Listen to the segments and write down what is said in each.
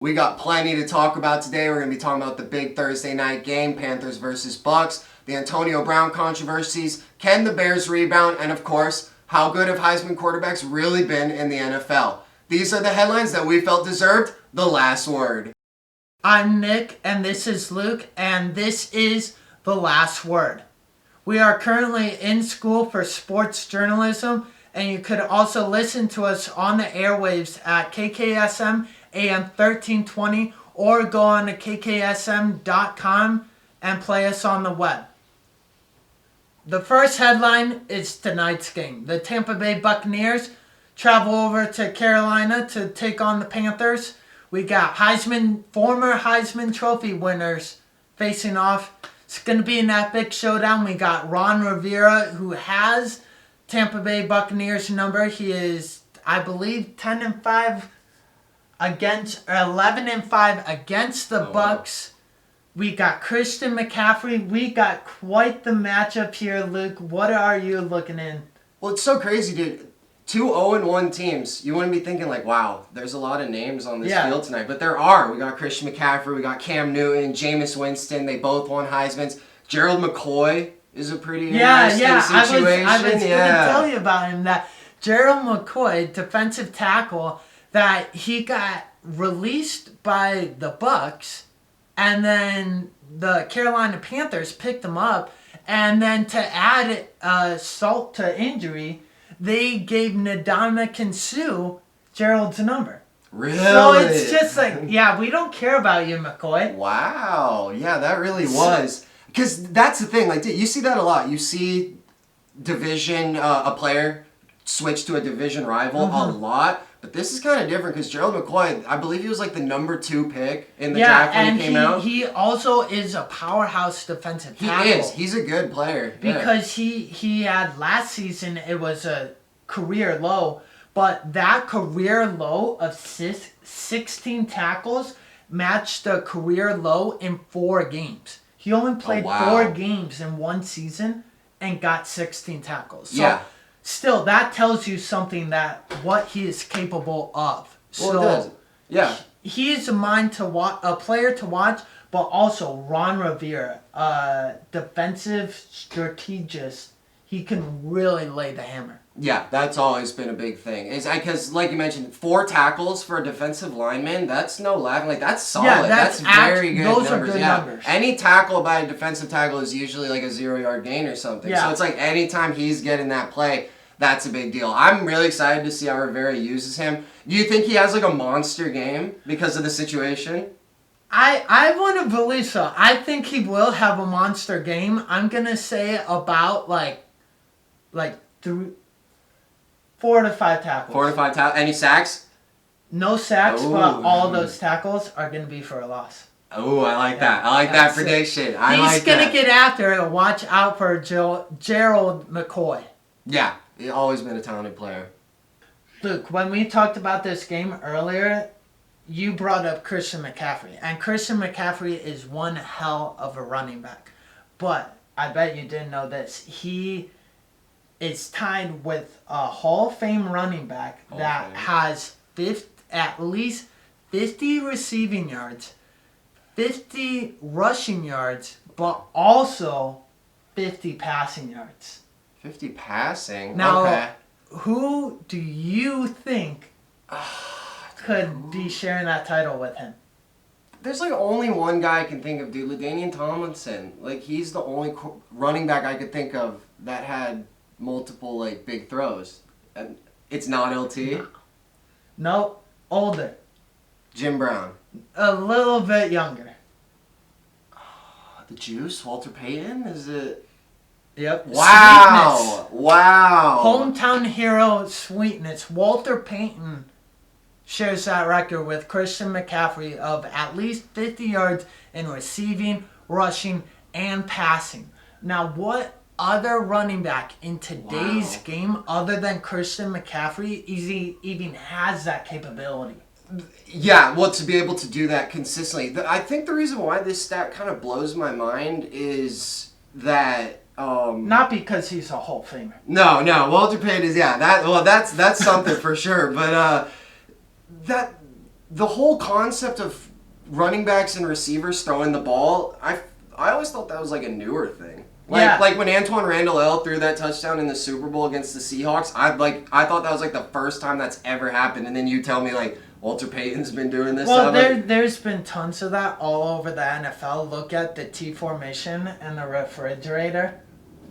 We got plenty to talk about today. We're going to be talking about the big Thursday night game, Panthers versus Bucks, the Antonio Brown controversies, can the Bears rebound, and of course, how good have Heisman quarterbacks really been in the NFL? These are the headlines that we felt deserved the last word. I'm Nick, and this is Luke, and this is The Last Word. We are currently in school for sports journalism, and you could also listen to us on the airwaves at KKSM AM 1320 or go on to kksm.com and play us on the web. The first headline is tonight's game. The Tampa Bay Buccaneers travel over to Carolina to take on the Panthers. We got former Heisman Trophy winners facing off. It's going to be an epic showdown. We got Ron Rivera, who has Tampa Bay Buccaneers number. He is, I believe, 10-5 against, or 11-5 against the Bucks. We got Christian McCaffrey. We got quite the matchup here, Luke. What are you looking in? Well, it's so crazy, dude. Two 0-1 teams. You wouldn't be thinking like, wow, there's a lot of names on this field tonight. But there are. We got Christian McCaffrey. We got Cam Newton, Jameis Winston. They both won Heismans. Gerald McCoy is a pretty interesting situation. I was going to tell you about him. That Gerald McCoy, defensive tackle, that he got released by the Bucks, and then the Carolina Panthers picked him up, and then to add salt to injury, they gave Ndamukong Suh Gerald's number. Really? So it's just like, yeah, we don't care about you, McCoy. Wow. Yeah, that really was. Because that's the thing. Like, you see that a lot. You see a player switch to a division rival a lot. But this is kind of different because Gerald McCoy, I believe he was like the number 2 pick in the draft when he came out. He also is a powerhouse defensive tackle. He is. He's a good player. Because he had last season, it was a career low. But that career low of 16 tackles matched the career low in 4 games. He only played 4 games in one season and got 16 tackles. So still, that tells you something that what he is capable of. Well, it does. Yeah. He is a player to watch, but also Ron Rivera, defensive strategist. He can really lay the hammer. Yeah, that's always been a big thing. Because, like you mentioned, 4 tackles for a defensive lineman, that's no laughing. Like, that's solid. Yeah, that's very good numbers. Those are good numbers. Any tackle by a defensive tackle is usually like a 0-yard gain or something. Yeah. So it's like anytime he's getting that play, that's a big deal. I'm really excited to see how Rivera uses him. Do you think he has like a monster game because of the situation? I want to believe so. I think he will have a monster game. I'm going to say about like 4 to 5 tackles. 4 to 5 tackles. Any sacks? No sacks, but all those tackles are going to be for a loss. Oh, I like that. I like that prediction. He's going to get after it. Watch out for Gerald McCoy. Yeah, he's always been a talented player. Luke, when we talked about this game earlier, you brought up Christian McCaffrey. And Christian McCaffrey is one hell of a running back. But I bet you didn't know this. He is tied with a Hall of Fame running back that has at least 50 receiving yards, 50 rushing yards, but also 50 passing yards. 50 passing? Now, who do you think could be sharing that title with him? There's like only one guy I can think of, dude. LaDainian Tomlinson. Like, he's the only running back I could think of that had multiple like big throws. And it's not LT. No, older. Jim Brown. A little bit younger. The Juice, Walter Payton, is it? Yep. Wow. Sweetness. Wow. Hometown hero sweetness. Walter Payton shares that record with Christian McCaffrey of at least 50 yards in receiving, rushing, and passing. Now, what other running back in today's game other than Christian McCaffrey even has that capability? Yeah, well, to be able to do that consistently. I think the reason why this stat kind of blows my mind is that not because he's a Hall of Famer. No, Walter Payton is that's something for sure. But that the whole concept of running backs and receivers throwing the ball, I always thought that was like a newer thing. Like when Antoine Randall L threw that touchdown in the Super Bowl against the Seahawks, I thought that was like the first time that's ever happened. And then you tell me like Walter Payton's been doing this. Well, there's been tons of that all over the NFL. Look at the T formation and the refrigerator.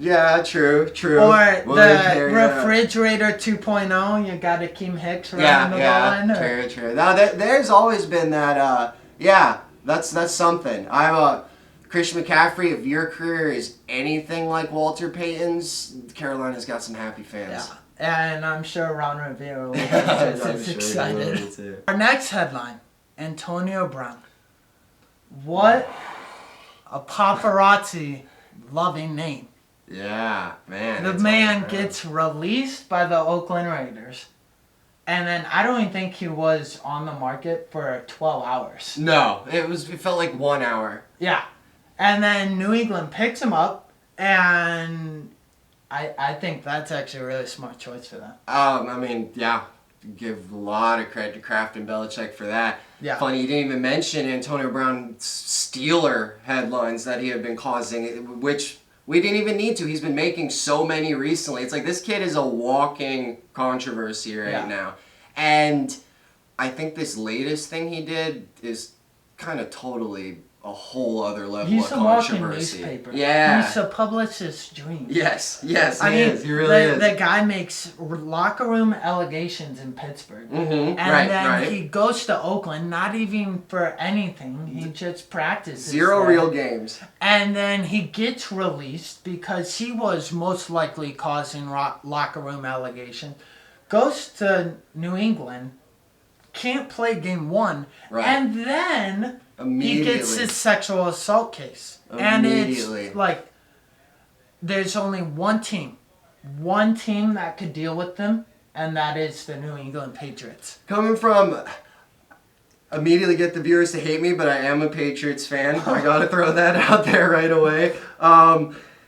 Yeah, true. Or the refrigerator 2.0. You got Akeem Hicks running the ball in. True. Now there's always been that. That's something. Christian McCaffrey, if your career is anything like Walter Payton's, Carolina's got some happy fans. Yeah, and I'm sure Ron Rivera will be just as excited. Our next headline, Antonio Brown. What a paparazzi-loving name. Yeah, man. The man gets released by the Oakland Raiders. And then I don't even think he was on the market for 12 hours. No, it felt like 1 hour. Yeah. And then New England picks him up, and I think that's actually a really smart choice for them. Give a lot of credit to Kraft and Belichick for that. Yeah. Funny, you didn't even mention Antonio Brown's Steeler headlines that he had been causing, which we didn't even need to. He's been making so many recently. It's like this kid is a walking controversy right now. And I think this latest thing he did is kind of totally a whole other level of controversy. He's a walking newspaper. Yeah. He's a publicist's dream. Yes, he is. He really is. The guy makes locker room allegations in Pittsburgh. Mm-hmm. And then he goes to Oakland, not even for anything. He just practices. Zero real games. And then he gets released because he was most likely causing locker room allegations. Goes to New England, can't play game one, and then he gets his sexual assault case. And it's like, there's only one team that could deal with them, and that is the New England Patriots. Coming from, immediately get the viewers to hate me, but I am a Patriots fan. I gotta throw that out there right away.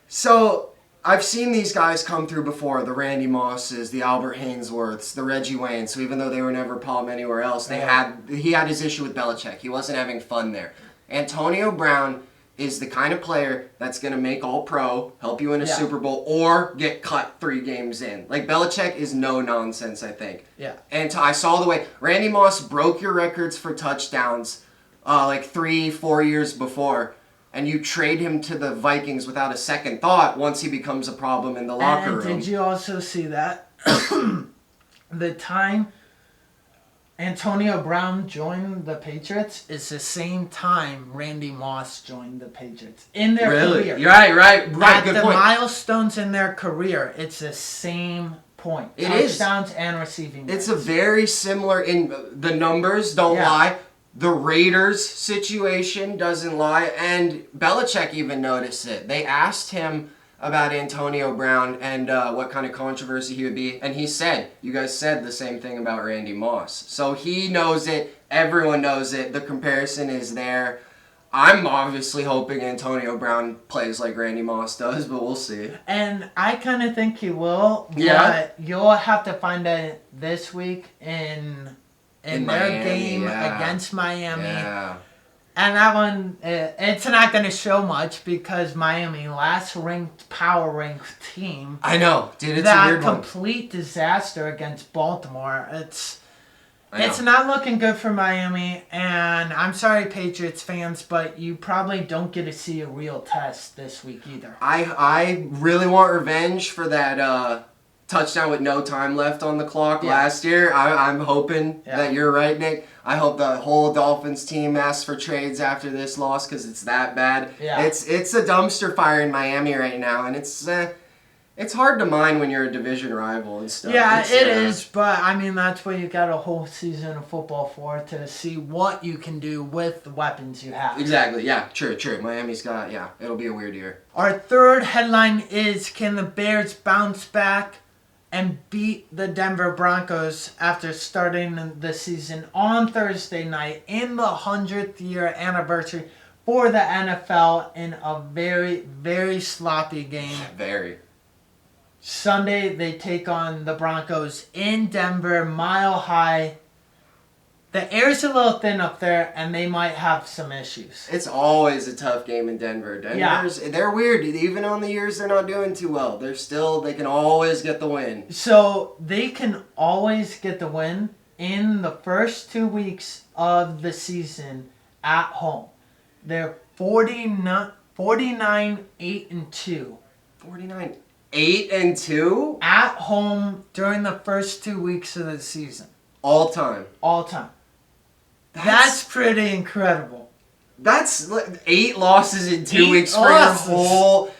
So I've seen these guys come through before, the Randy Mosses, the Albert Hainsworths, the Reggie Waynes. So even though they were never problem anywhere else, he had his issue with Belichick. He wasn't having fun there. Antonio Brown is the kind of player that's going to make All-Pro, help you in a Super Bowl, or get cut 3 games in. Like, Belichick is no nonsense, I think. Yeah. And I saw the way Randy Moss broke your records for touchdowns like 3-4 years before. And you trade him to the Vikings without a second thought once he becomes a problem in the locker room. Did you also see that? The time Antonio Brown joined the Patriots is the same time Randy Moss joined the Patriots. In their career. Right. At Good the point. milestones in their career, it's the same point. Touchdowns and receiving yards. It's a very similar, in the numbers don't lie. The Raiders situation doesn't lie, and Belichick even noticed it. They asked him about Antonio Brown and what kind of controversy he would be, and he said, you guys said the same thing about Randy Moss. So he knows it, everyone knows it, the comparison is there. I'm obviously hoping Antonio Brown plays like Randy Moss does, but we'll see. And I kind of think he will, but you'll have to find out this week in their Miami, game against Miami. Yeah. And that one, it's not going to show much because Miami, last power ranked team. I know, dude, it's that a weird complete disaster against Baltimore. It's not looking good for Miami, and I'm sorry, Patriots fans, but you probably don't get to see a real test this week either. I really want revenge for that touchdown with no time left on the clock last year. I'm hoping that you're right, Nick. I hope the whole Dolphins team asks for trades after this loss because it's that bad. Yeah. It's a dumpster fire in Miami right now, and it's hard to mind when you're a division rival and stuff. Yeah, it is, but I mean that's what you got a whole season of football for, to see what you can do with the weapons you have. Exactly. Yeah. True. Miami's got. Yeah. It'll be a weird year. Our third headline is: can the Bears bounce back and beat the Denver Broncos after starting the season on Thursday night in the 100th year anniversary for the NFL in a very, very sloppy game? Very. Sunday, they take on the Broncos in Denver, Mile High. The air's a little thin up there, and they might have some issues. It's always a tough game in Denver. They're weird. Even on the years they're not doing too well, they can always get the win. So they can always get the win in the first 2 weeks of the season at home. They're 49 8-2. 49 8-2 at home during the first 2 weeks of the season. All time. That's pretty incredible. That's 8 losses in 2 weeks for your whole.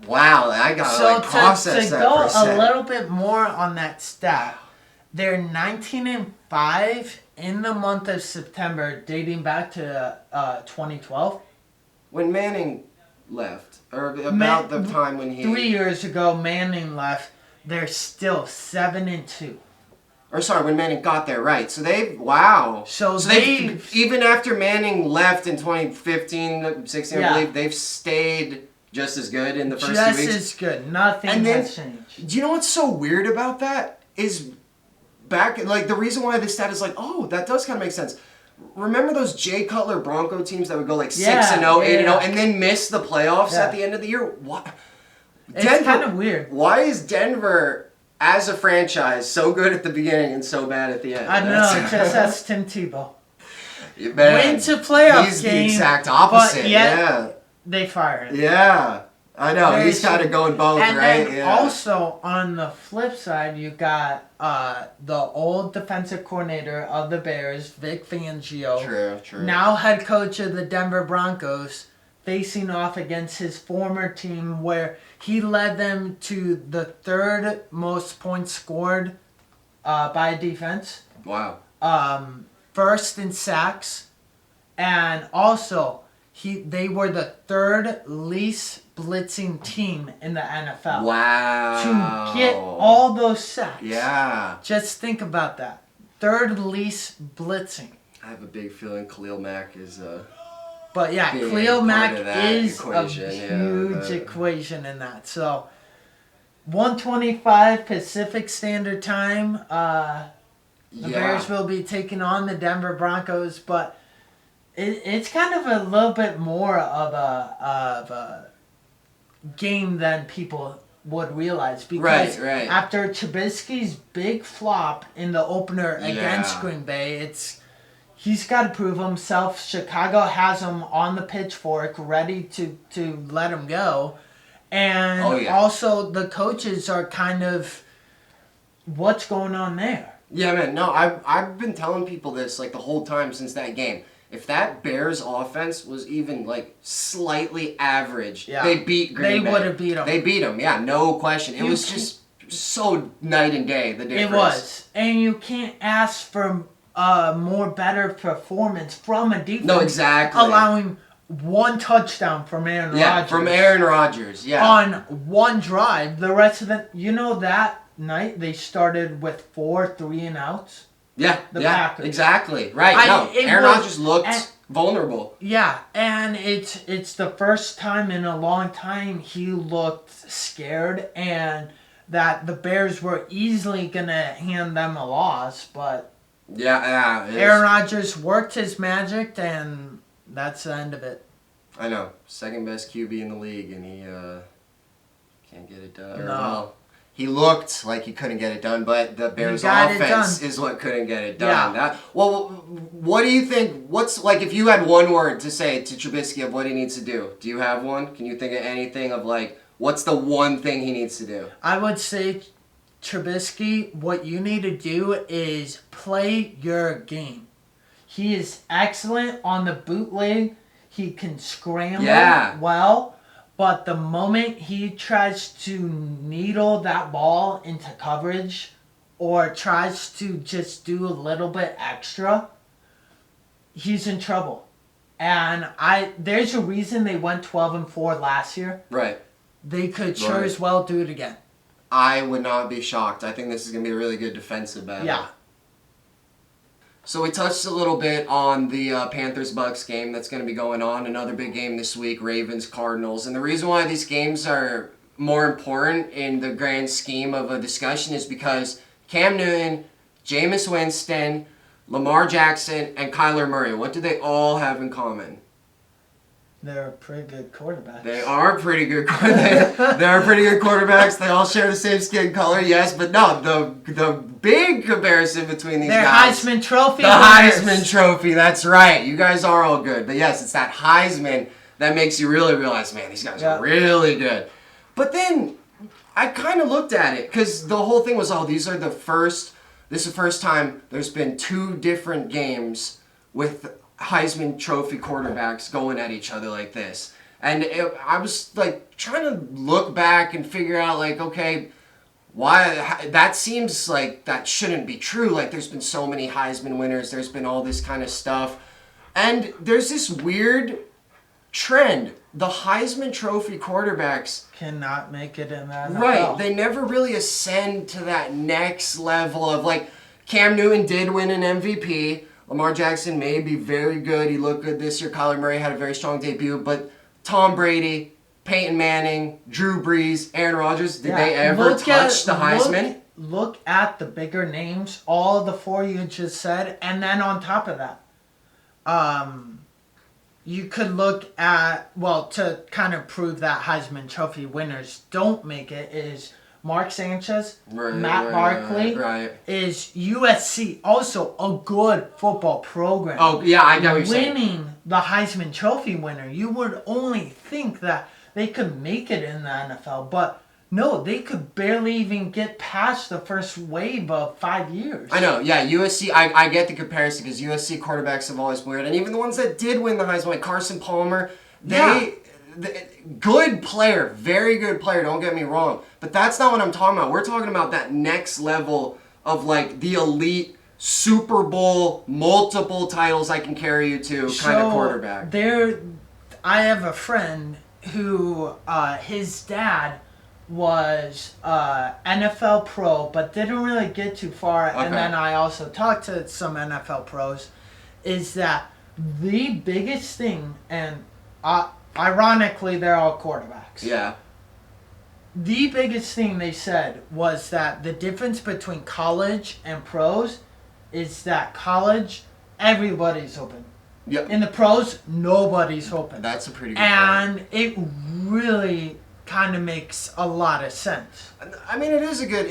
Wow, I gotta process to that go for a second. a little bit more on that stat. They're 19-5 in the month of September, dating back to 2012. When Manning left, or about the time when he 3 years ago, Manning left. They're still 7-2. Or sorry, when Manning got there, right? So they've even after Manning left in 2015-16, I believe they've stayed just as good in the first 2 weeks. Just as good. Nothing has changed. Do you know what's so weird about that? Is the reason why this stat is that does kind of make sense. Remember those Jay Cutler Bronco teams that would go 6-0, 8-0, and then miss the playoffs at the end of the year? What? It's kind of weird. Why is Denver, as a franchise, so good at the beginning and so bad at the end? I know, just as Tim Tebow. Man, went to playoff he's game, the exact opposite. But yet they fired him. Yeah, I know. He's kind of going both, and right? And also, on the flip side, you got the old defensive coordinator of the Bears, Vic Fangio. True. Now head coach of the Denver Broncos, facing off against his former team where he led them to the third most points scored by defense. Wow. First in sacks, and also they were the third least blitzing team in the NFL. Wow. To get all those sacks. Yeah. Just think about that. Third least blitzing. I have a big feeling Khalil Mack is But yeah, Khalil Mack is equation. a huge equation in that. So 1:25 Pacific Standard Time. The Bears will be taking on the Denver Broncos, but it's kind of a little bit more of a game than people would realize, because after Trubisky's big flop in the opener against Green Bay, he's got to prove himself. Chicago has him on the pitchfork, ready to let him go, and also the coaches are kind of, what's going on there? Yeah, man. No, I've been telling people this the whole time since that game. If that Bears offense was even slightly average, they beat Green Bay. They would have beat them. They beat them, yeah, no question. It was just so night and day, the difference. It was. And you can't ask for a more better performance from a defense. No, exactly. Allowing one touchdown from Aaron Rodgers. Yeah, from Aaron Rodgers, yeah. On one drive. The rest of it, that night they started with 4 3-and-outs. Yeah, the Packers. Exactly. Right. Aaron Rodgers looked vulnerable. Yeah, and it's the first time in a long time he looked scared, and that the Bears were easily going to hand them a loss, but Aaron Rodgers worked his magic, and that's the end of it. I know. Second best QB in the league, and he can't get it done. No. He looked like he couldn't get it done, but the Bears' offense is what couldn't get it done. Yeah. What do you think? What's if you had one word to say to Trubisky of what he needs to do? Do you have one? Can you think of anything of what's the one thing he needs to do? I would say, Trubisky, what you need to do is play your game. He is excellent on the bootleg. He can scramble well. But the moment he tries to needle that ball into coverage or tries to just do a little bit extra, he's in trouble. And there's a reason they went 12-4 last year. Right. They could sure as well do it again. I would not be shocked. I think this is going to be a really good defensive battle. Yeah. So we touched a little bit on the Panthers-Bucks game that's going to be going on. Another big game this week, Ravens-Cardinals. And the reason why these games are more important in the grand scheme of a discussion is because Cam Newton, Jameis Winston, Lamar Jackson, and Kyler Murray. What do they all have in common? They're pretty good quarterbacks. They are pretty good. They are pretty good quarterbacks. They all share the same skin color, yes, but no. The big comparison between these They're guys. Heisman Trophy. The winners. Heisman Trophy. That's right. You guys are all good, but yes, it's that Heisman that makes you really realize, man, these guys are really good. But then I kind of looked at it because the whole thing was, this is the first time there's been 2 different games with Heisman Trophy quarterbacks going at each other like this. And I was like trying to look back and figure out like, okay, why that seems like that shouldn't be true. Like there's been so many Heisman winners, there's been all this kind of stuff. And there's this weird trend. The Heisman Trophy quarterbacks cannot make it in that NFL. Right. They never really ascend to that next level of like Cam Newton did win an MVP. Lamar Jackson may be very good. He looked good this year. Kyler Murray had a very strong debut. But Tom Brady, Peyton Manning, Drew Brees, Aaron Rodgers, did they ever touch the Heisman? Look at the bigger names, all the 4 you just said, and then on top of that, you could look at, to kind of prove that Heisman Trophy winners don't make it is Mark Sanchez, Matt Barkley, is USC, also a good football program. Oh, yeah, I know what you're saying. Winning the Heisman Trophy winner, you would only think that they could make it in the NFL, but no, they could barely even get past the first wave of 5 years. I know, yeah, USC, I get the comparison because USC quarterbacks have always weird, and even the ones that did win the Heisman, like Carson Palmer, good player, very good player, don't get me wrong. But that's not what I'm talking about. We're talking about that next level of like the elite Super Bowl, multiple titles I can carry you to kind of quarterback. I have a friend who his dad was NFL pro but didn't really get too far. Okay. And then I also talked to some NFL pros, is that the biggest thing, and ironically, they're all quarterbacks. Yeah. The biggest thing they said was that the difference between college and pros is that college, everybody's open. Yep. In the pros, nobody's open. That's a pretty good point. point. It really kind of makes a lot of sense. I mean, it is a good,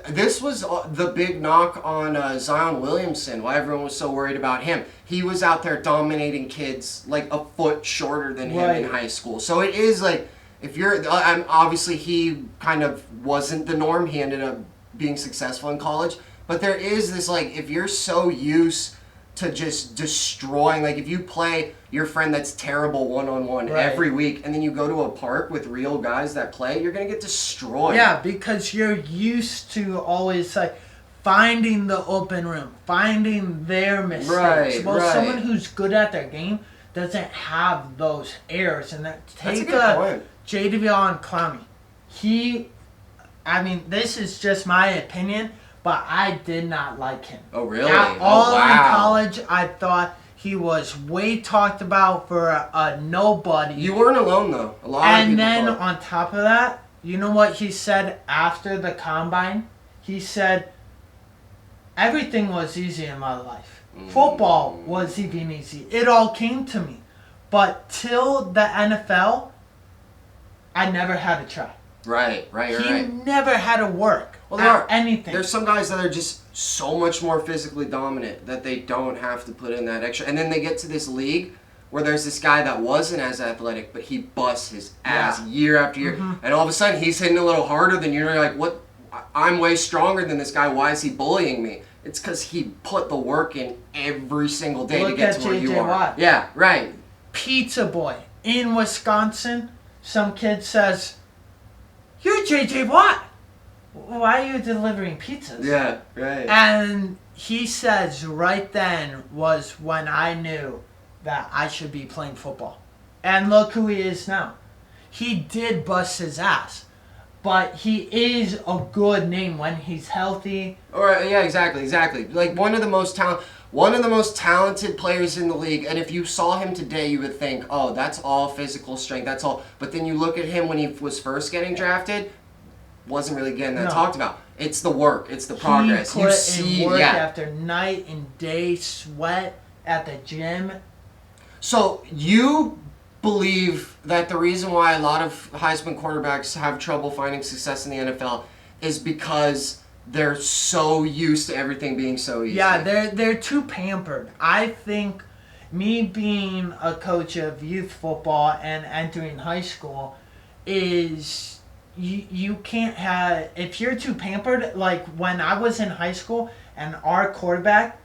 this was the big knock on Zion Williamson, why everyone was so worried about him. He was out there dominating kids like a foot shorter than him in high school. So it is like, obviously he kind of wasn't the norm. He ended up being successful in college. But there is this like, if you're so used to just destroying, like if you play your friend that's terrible one-on-one every week and then you go to a park with real guys that play, you're going to get destroyed. Yeah, because you're used to always like finding the open room, finding their mistakes. Someone who's good at their game doesn't have those errors. And take Jadeveon Clowney. This is just my opinion, but I did not like him. Oh, really? At all in college, I thought he was way talked about for a nobody. You weren't alone, though. A lot of people And then on top of that, you know what he said after the combine? He said, everything was easy in my life. Football was even easy. It all came to me. But till the NFL, I never had to try. Right. He never had to work at anything. There's some guys that are just so much more physically dominant that they don't have to put in that extra. And then they get to this league where there's this guy that wasn't as athletic, but he busts his ass year after year. Mm-hmm. And all of a sudden, he's hitting a little harder than you. And you're like, what? I'm way stronger than this guy. Why is he bullying me? It's because he put the work in every single day to get to where you are. Watt. Yeah, right. Pizza boy in Wisconsin. Some kid says, "You're J.J. Watt. Why are you delivering pizzas?" Yeah, right. And he says right then was when I knew that I should be playing football. And look who he is now. He did bust his ass, but he is a good name when he's healthy. Yeah, exactly. Like one of the most talented players in the league, and if you saw him today, you would think, oh, that's all physical strength, that's all. But then you look at him when he was first getting drafted, wasn't really getting that talked about. It's the work. It's the progress. He put in work after night and day, sweat at the gym. So you believe that the reason why a lot of Heisman quarterbacks have trouble finding success in the NFL is because they're so used to everything being so easy. Yeah, they're too pampered. I think me being a coach of youth football and entering high school is you can't have, if you're too pampered, like when I was in high school and our quarterback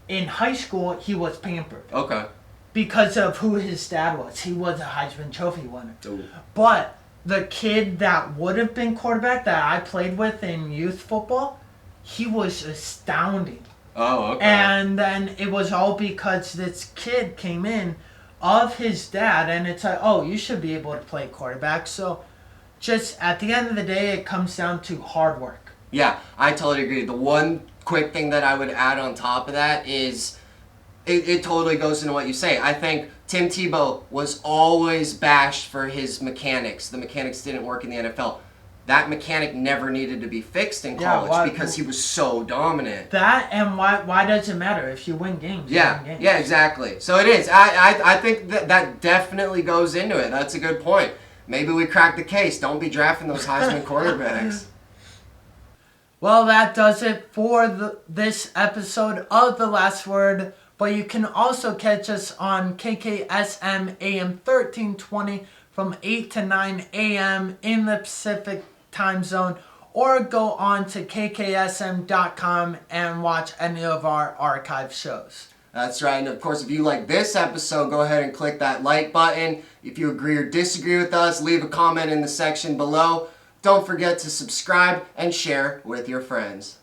in high school, he was pampered. Okay. Because of who his dad was. He was a Heisman Trophy winner. Ooh. But the kid that would have been quarterback that I played with in youth football, he was astounding. Oh, okay. And then it was all because this kid came in of his dad, and it's like, oh, you should be able to play quarterback. So just at the end of the day, it comes down to hard work. Yeah, I totally agree. The one quick thing that I would add on top of that is it totally goes into what you say. I think Tim Tebow was always bashed for his mechanics. The mechanics didn't work in the NFL. That mechanic never needed to be fixed in college because he was so dominant. That, and why does it matter? If you win games, you win games. Yeah, exactly. So it is. I think that definitely goes into it. That's a good point. Maybe we cracked the case. Don't be drafting those Heisman quarterbacks. Well, that does it for this episode of The Last Word. But you can also catch us on KKSM AM 1320 from 8 to 9 a.m. in the Pacific time zone, or go on to kksm.com and watch any of our archive shows. That's right. And of course, if you like this episode, go ahead and click that like button. If you agree or disagree with us, leave a comment in the section below. Don't forget to subscribe and share with your friends.